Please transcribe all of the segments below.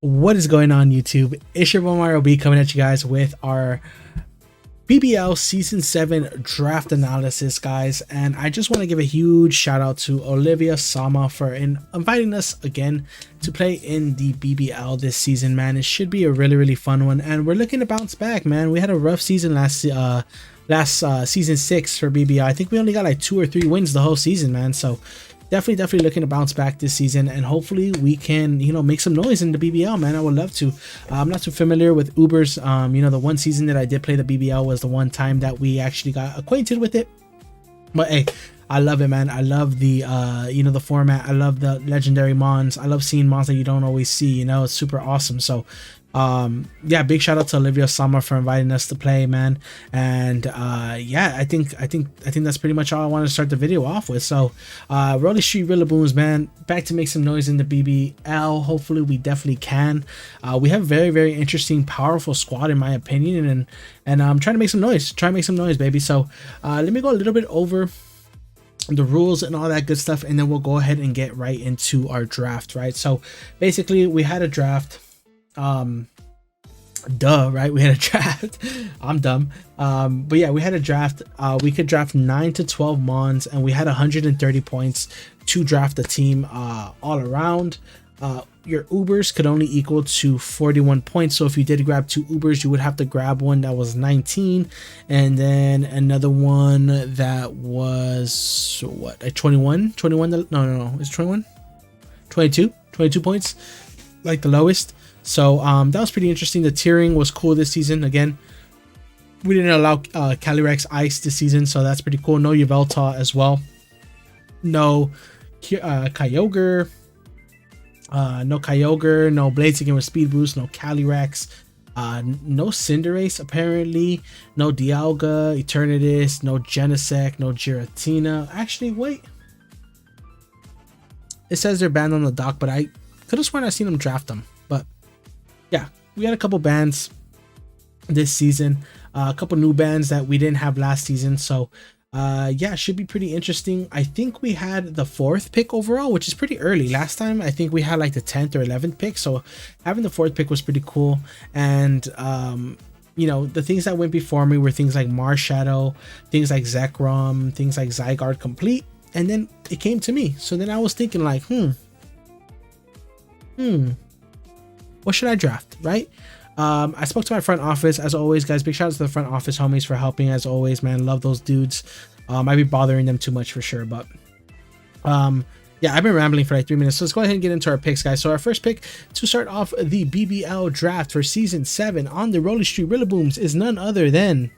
What is going on, YouTube? It's your boy Mario B coming at you guys with our BBL Season 7 draft analysis, guys. And I just want to give a huge shout out to Olivia Sama for inviting us again to play in the BBL this season, man. It should be a really fun one, and we're looking to bounce back, man. We had a rough season last season 6 for BBL. I think we only got like 2 or 3 wins the whole season, man. So definitely looking to bounce back this season, and hopefully we can, make some noise in the BBL, man. I would love to. I'm not too familiar with Ubers. The one season that I did play the BBL was the one time that we actually got acquainted with it. But hey, I love it, man. I love the the format. I love the legendary mons. I love seeing mons that you don't always see. It's super awesome. So yeah, big shout out to Olivia Sama for inviting us to play, man. And yeah, I think that's pretty much all I want to start the video off with. So Rolle Rillabooms, man, back to make some noise in the BBL. Hopefully we definitely can. We have a very interesting, powerful squad in my opinion, and I'm trying to make some noise. Baby. So let me go a little bit over the rules and all that good stuff, and then we'll go ahead and get right into our draft. Right, so basically we had a draft. Right, we had a draft. I'm dumb. But yeah, we had a draft. We could draft 9 to 12 mons, and we had 130 points to draft a team all around. Your Ubers could only equal to 41 points. So if you did grab 2 Ubers, you would have to grab one that was 19, and then another one that was what, like 21. No, it's 21, 22 points, like the lowest. So that was pretty interesting. The tiering was cool this season. Again, we didn't allow Calyrex Ice this season, so that's pretty cool. No Yveltal as well. No Kyogre. No Blaziken with Speed Boost. No Calyrex. No Cinderace apparently. No Dialga, Eternatus. No Genesect. No Giratina. Actually, wait. It says they're banned on the dock, but I could have sworn I seen them draft them. But yeah, we had a couple bans this season, a couple new bans that we didn't have last season. So yeah, should be pretty interesting. I think we had the 4th pick overall, which is pretty early. Last time I think we had like the 10th or 11th pick, so having the 4th pick was pretty cool. And the things that went before me were things like Marshadow, things like Zekrom, things like Zygarde Complete, and then it came to me. So then I was thinking like, what should I draft, right? I spoke to my front office, as always, guys. Big shout out to the front office homies for helping, as always, man. Love those dudes. Might be bothering them too much for sure, but yeah, I've been rambling for like 3 minutes, so let's go ahead and get into our picks, guys. So our first pick to start off the BBL draft for season 7 on the Rolle Rillabooms is none other than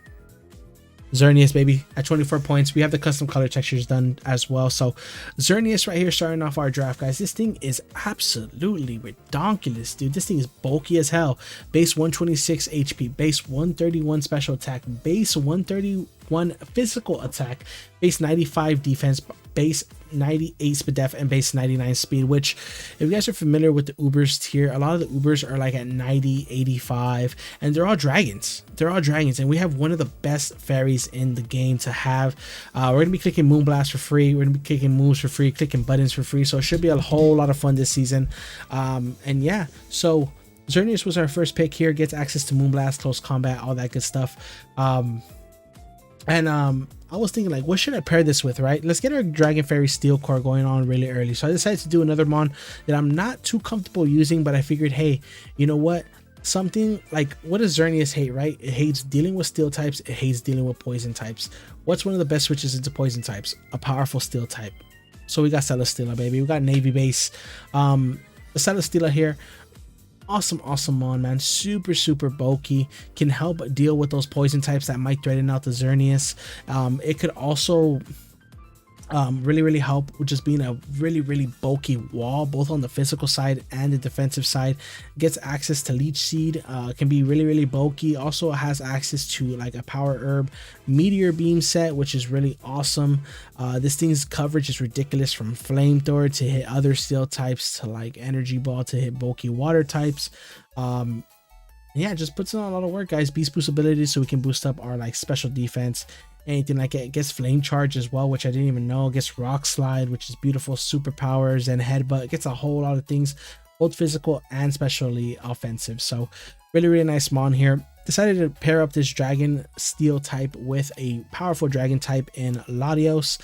Xerneas, baby, at 24 points. We have the custom color textures done as well. So Xerneas right here starting off our draft, guys. This thing is absolutely ridiculous, dude. This thing is bulky as hell. Base 126 HP, base 131 special attack, base 131 physical attack, base 95 defense, base 98 speed def, and base 99 speed. Which, if you guys are familiar with the Ubers tier, a lot of the Ubers are like at 90, 85, and they're all dragons. And we have one of the best fairies in the game to have. We're gonna be clicking Moonblast for free. We're gonna be clicking moves for free, clicking buttons for free. So it should be a whole lot of fun this season. And yeah, so Xerneas was our first pick here. Gets access to Moonblast, close combat, all that good stuff. I was thinking like, what should I pair this with, right? Let's get our Dragon Fairy Steel Core going on really early. So I decided to do another mon that I'm not too comfortable using, but I figured, hey, you know what? Something like, what does Xerneas hate, right? It hates dealing with steel types. It hates dealing with poison types. What's one of the best switches into poison types? A powerful steel type. So we got Celesteela, baby. We got Navy base. The Celesteela here. Awesome mon, man. Super bulky, can help deal with those poison types that might threaten out the Xerneas. It could also really help with just being a really bulky wall, both on the physical side and the defensive side. Gets access to Leech Seed, can be really bulky. Also has access to like a power herb meteor beam set, which is really awesome. This thing's coverage is ridiculous, from flamethrower to hit other steel types to like energy ball to hit bulky water types. Yeah, just puts in a lot of work, guys. Beast boost abilities, so we can boost up our like special defense, anything like it. It gets flame charge as well, which I didn't even know. It gets rock slide, which is beautiful, superpowers, and headbutt. It gets a whole lot of things both physical and especially offensive. So really nice mon here. Decided to pair up this dragon steel type with a powerful dragon type in Latios,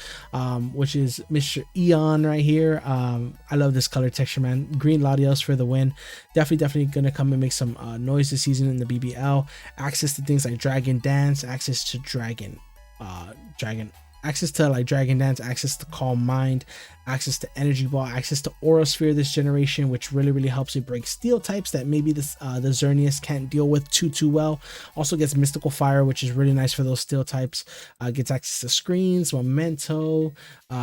which is Mr. Eon right here. I love this color texture, man. Green Latios for the win. Definitely gonna come and make some noise this season in the BBL. Access to things like Dragon Dance, access to access to like Dragon Dance, access to Calm Mind, access to Energy Ball, access to Aura Sphere this generation, which really helps you break steel types that maybe the Xerneas can't deal with too well. Also gets Mystical Fire, which is really nice for those steel types. Gets access to Screens, Memento,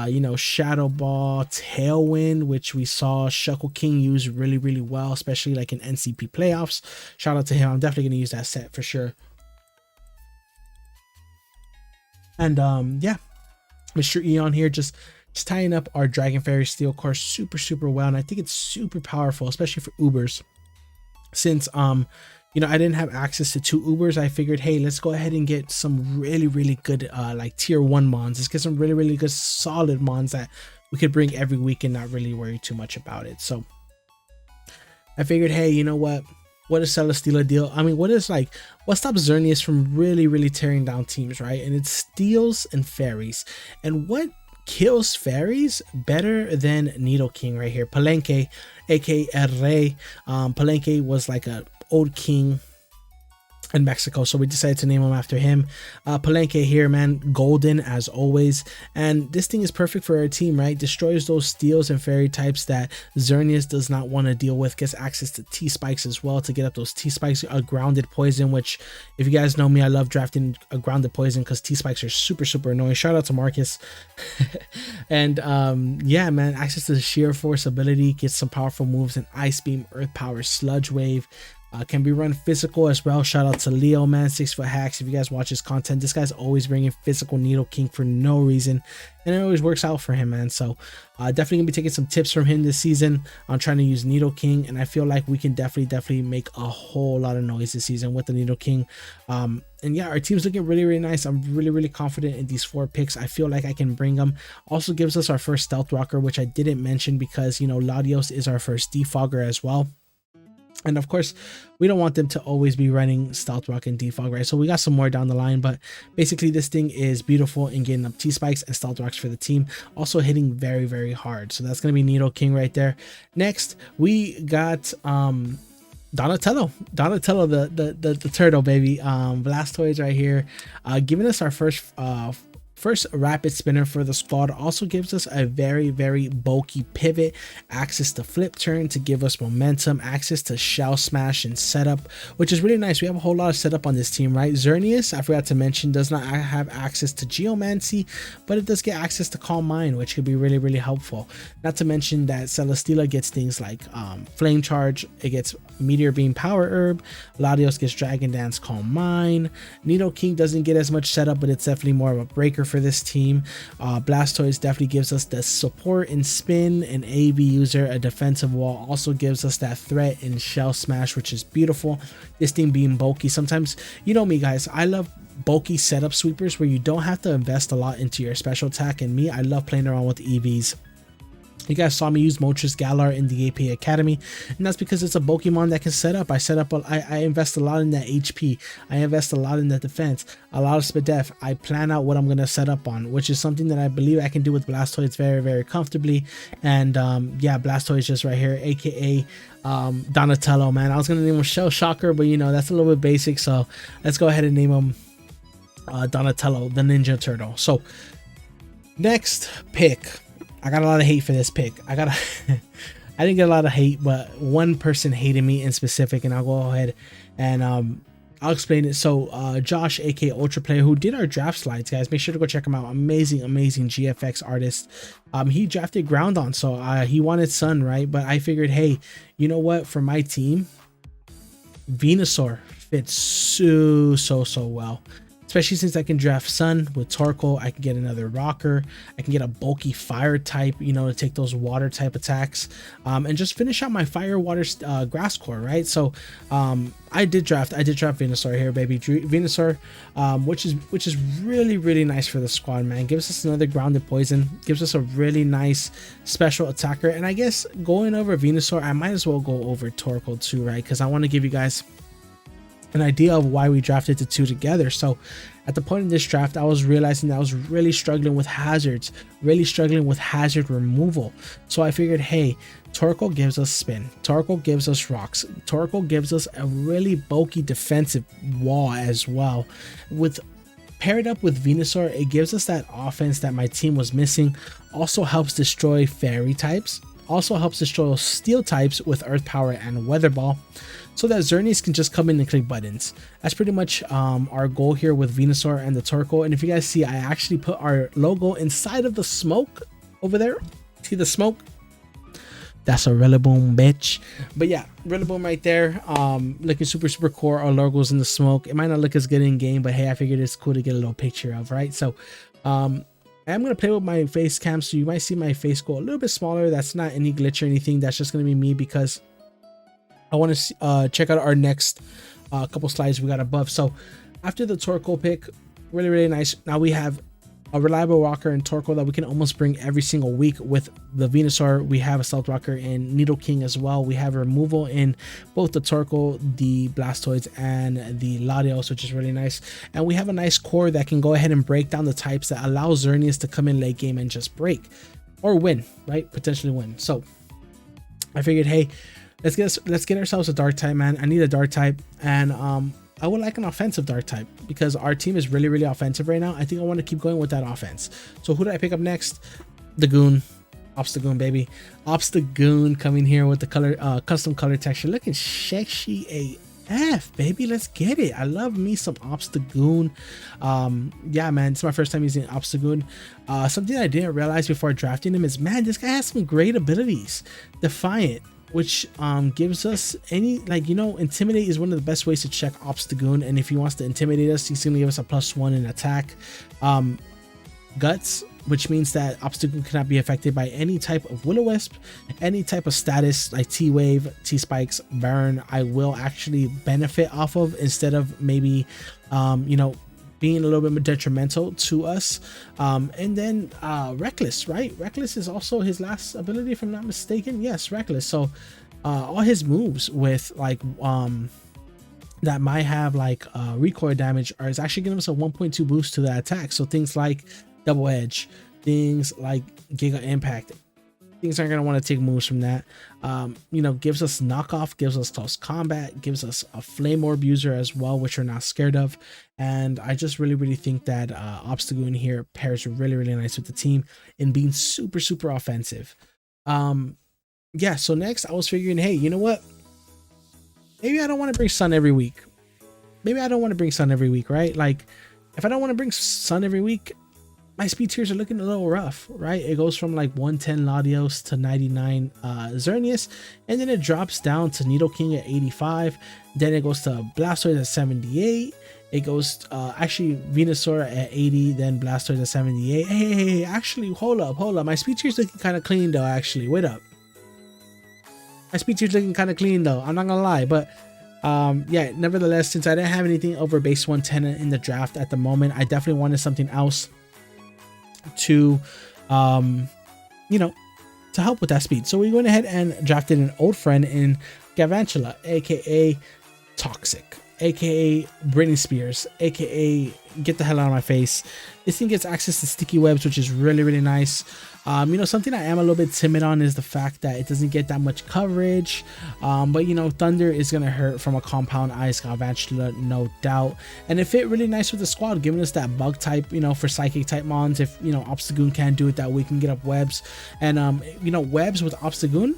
you know, Shadow Ball, Tailwind, which we saw Shuckle King use really well, especially like in NCP playoffs. Shout out to him. I'm definitely gonna use that set for sure. And yeah, Mr. Eon here just tying up our Dragon Fairy Steel core super well, and I think it's super powerful, especially for Ubers. Since you know, I didn't have access to 2 Ubers, I figured, hey, let's go ahead and get some really good like tier 1 mons. Let's get some really good solid mons that we could bring every week and not really worry too much about it. So I figured, hey, you know what does Celesteela deal? I mean, what stops Xerneas from really tearing down teams, right? And it's steals and fairies. And what kills fairies better than Needle King right here? Palenque, aka Rey. Palenque was like a old king in Mexico, so we decided to name him after him. Palenque here, man, golden as always, and this thing is perfect for our team, right? Destroys those steals and fairy types that Xerneas does not want to deal with. Gets access to T-spikes as well to get up those T-spikes. A grounded poison, which if you guys know me, I love drafting a grounded poison because T-spikes are super annoying. Shout out to Marcus. And yeah, man, access to the sheer force ability, gets some powerful moves in Ice Beam, Earth Power, Sludge Wave. Can be run physical as well. Shout out to Leo, man, 6 foot hacks. If you guys watch his content, this guy's always bringing physical Needle King for no reason, and it always works out for him, man. So definitely gonna be taking some tips from him this season on trying to use Needle King, and I feel like we can definitely make a whole lot of noise this season with the Needle King. And yeah, our team's looking really nice. I'm really confident in these 4 picks. I feel like I can bring them. Also gives us our first Stealth Rocker, which I didn't mention because, you know, Latios is our first Defogger as well. And of course, we don't want them to always be running Stealth Rock and Defog, right? So we got some more down the line, but basically this thing is beautiful in getting up T-spikes and Stealth Rocks for the team. Also hitting very hard. So that's going to be Needle King right there. Next, we got Donatello, the turtle, baby. Blastoise right here, giving us our first rapid spinner for the squad. Also gives us a very bulky pivot, access to flip turn to give us momentum, access to shell smash and setup, which is really nice. We have a whole lot of setup on this team, right? Xerneas, I forgot to mention, does not have access to Geomancy, but it does get access to Calm Mind, which could be really helpful. Not to mention that Celesteela gets things like Flame Charge, it gets Meteor Beam Power Herb, Latios gets Dragon Dance, Calm Mind. Needle King doesn't get as much setup, but it's definitely more of a breaker for this team. Blastoise definitely gives us the support and spin, and AV user, a defensive wall, also gives us that threat in Shell Smash, which is beautiful. This thing being bulky, sometimes, you know me guys, I love bulky setup sweepers where you don't have to invest a lot into your special attack, and me, I love playing around with EVs. You guys saw me use Moltres Galar in the AP Academy, and that's because it's a Pokemon that can set up. I invest a lot in that HP. I invest a lot in the defense, a lot of SPDEF. I plan out what I'm going to set up on, which is something that I believe I can do with Blastoise very comfortably. And yeah, Blastoise just right here, aka Donatello, man. I was going to name him Shell Shocker, but you know, that's a little bit basic, so let's go ahead and name him Donatello, the Ninja Turtle. So next pick, I got a lot of hate for this pick. I didn't get a lot of hate, but one person hated me in specific, and I'll go ahead and I'll explain it. So Josh, aka Ultra Player, who did our draft slides, guys, make sure to go check him out. Amazing GFX artist. He drafted Groudon, so he wanted Sun, right? But I figured, hey, you know what? For my team, Venusaur fits so well. especially since I can draft Sun with Torkoal. I can get another Rocker. I can get a bulky Fire type, you know, to take those Water type attacks, and just finish out my Fire Water Grass core, right? So I did draft Venusaur here, baby. Venusaur, which is really nice for the squad, man. Gives us another grounded poison, gives us a really nice special attacker. And I guess going over Venusaur, I might as well go over Torkoal too, right? Because I want to give you guys an idea of why we drafted the two together. So at the point in this draft, I was realizing that I was really struggling with hazards, really struggling with hazard removal. So I figured, hey, Torkoal gives us spin, Torkoal gives us rocks, Torkoal gives us a really bulky defensive wall as well. With paired up with Venusaur, it gives us that offense that my team was missing. Also helps destroy fairy types, also helps destroy steel types with earth power and weather ball, so that Xerneas can just come in and click buttons. That's pretty much our goal here with Venusaur and the Torkoal. And if you guys see, I actually put our logo inside of the smoke over there. See the smoke? That's a Rillaboom, bitch. But yeah, Rillaboom right there, looking super cool. Our logo's in the smoke. It might not look as good in game, but hey, I figured it's cool to get a little picture of, right? So I'm gonna play with my face cam, so you might see my face go a little bit smaller. That's not any glitch or anything. That's just gonna be me because I want to check out our next couple slides we got above. So after the Torkoal pick, really nice. Now we have a reliable rocker and Torkoal that we can almost bring every single week. With the Venusaur, we have a stealth rocker in Nidoking as well. We have removal in both the Torkoal, the Blastoise, and the Latios, which is really nice. And we have a nice core that can go ahead and break down the types that allow Xerneas to come in late game and just break or win, right? Potentially win. So I figured, hey, let's get ourselves a dark type, man. I need a dark type, and I would like an offensive dark type because our team is really offensive right now. I think I want to keep going with that offense. So who did I pick up next? The Goon. Obstagoon, baby. Obstagoon coming here with the color custom color texture, looking sexy AF, baby. Let's get it. I love me some Obstagoon. Yeah, man, it's my first time using Obstagoon. Something I didn't realize before drafting him is, man, this guy has some great abilities. Defiant, which gives us any, like, you know, intimidate is one of the best ways to check Obstagoon, and if he wants to intimidate us, he's gonna give us a +1 in attack. Guts, which means that Obstagoon cannot be affected by any type of Will-O-Wisp, any type of status like T-Wave, T-Spikes, Burn. I will actually benefit off of, instead of maybe you know, being a little bit more detrimental to us. And then Reckless, right? Reckless is also his last ability, if I'm not mistaken. Yes, Reckless. So all his moves with like that might have like recoil damage is actually giving us a 1.2 boost to the attack. So things like Double Edge, things like Giga Impact, things aren't going to want to take moves from that. You know, gives us knockoff, gives us close combat, gives us a flame orb user as well, which we're not scared of. And I just really think that Obstagoon here pairs really nice with the team in being super offensive. Yeah, so next I was figuring, hey, you know what, maybe I don't want to bring Sun every week. Right? Like, if I don't want to bring Sun every week, my speed tiers are looking a little rough, right? It goes from like 110 Latios to 99 Xerneas, and then it drops down to Nidoking at 85. Then it goes to Blastoise at 78. It goes actually Venusaur at 80, then Blastoise at 78. Hey, actually, hold up. My speed tier's looking kind of clean though. Actually, wait up. My speed tier's looking kind of clean though. I'm not gonna lie, but yeah, nevertheless, since I didn't have anything over base 110 in the draft at the moment, I definitely wanted something else to you know, to help with that speed. So we went ahead and drafted an old friend in Galvantula, aka Toxic, aka Britney Spears, aka get the hell out of my face. This thing gets access to sticky webs, which is really nice. You know, something I am a little bit timid on is the fact that it doesn't get that much coverage. But you know, Thunder is gonna hurt from a compound ice Galvantula, no doubt. And it fit really nice with the squad, giving us that bug type, you know, for psychic type mons. If you know Obstagoon can't do it, that we can get up webs. And you know, webs with Obstagoon,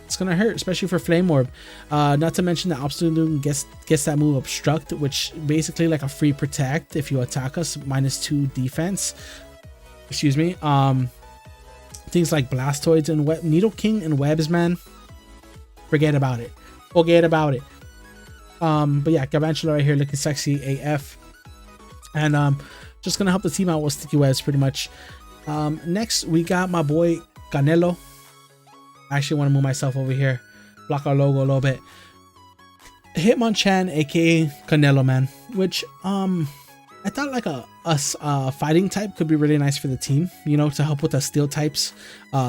it's gonna hurt, especially for Flame Orb. Not to mention that Obstagoon gets that move Obstruct, which basically like a free protect if you attack us, -2 defense. Excuse me. Things like Blastoids and Nidoking and webs, man, forget about it. But yeah, Galvantula right here looking sexy AF. and just gonna help the team out with sticky webs pretty much. Next we got my boy Canelo. I actually want to move myself over here, block our logo a little bit. Hitmonchan, aka Canelo, man, which I thought like a fighting type could be really nice for the team, you know, to help with the steel types.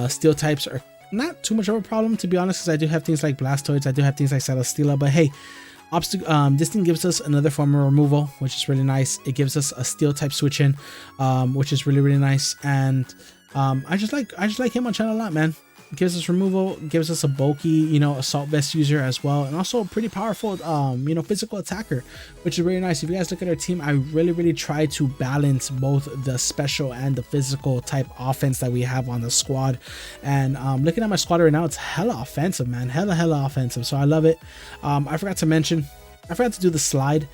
Steel types are not too much of a problem, to be honest, because I do have things like Blastoids, I do have things like Celesteela, but hey, this thing gives us another form of removal, which is really nice. It gives us a steel type switch in, which is really nice. And I just like Hitmonchan a lot, man. It gives us removal, gives us a bulky, you know, assault vest user as well, and also a pretty powerful, you know, physical attacker, which is really nice. If you guys look at our team, I really try to balance both the special and the physical type offense that we have on the squad. And looking at my squad right now, it's hella offensive, man, hella offensive. So I love it. I forgot to do the slide.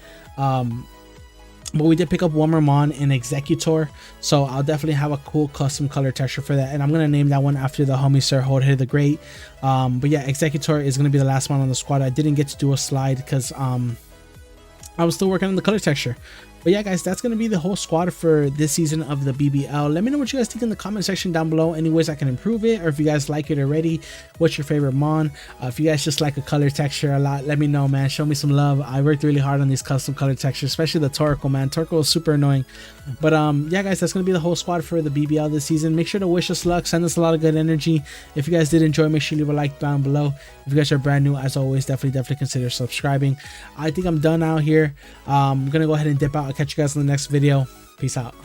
But we did pick up Warmermon and Executor, so I'll definitely have a cool custom color texture for that, and I'm gonna name that one after the homie Sir Jorge the Great. But yeah, Executor is gonna be the last one on the squad. I didn't get to do a slide because I was still working on the color texture. But yeah, guys, that's going to be the whole squad for this season of the BBL. Let me know what you guys think in the comment section down below. Any ways I can improve it, or if you guys like it already, what's your favorite mon? If you guys just like a color texture a lot, let me know, man. Show me some love. I worked really hard on these custom color textures, especially the Torkoal, man. Torkoal is super annoying. But yeah, guys, that's going to be the whole squad for the BBL this season. Make sure to wish us luck. Send us a lot of good energy. If you guys did enjoy, make sure you leave a like down below. If you guys are brand new, as always, definitely consider subscribing. I think I'm done out here. I'm going to go ahead and dip out. I'll catch you guys in the next video. Peace out.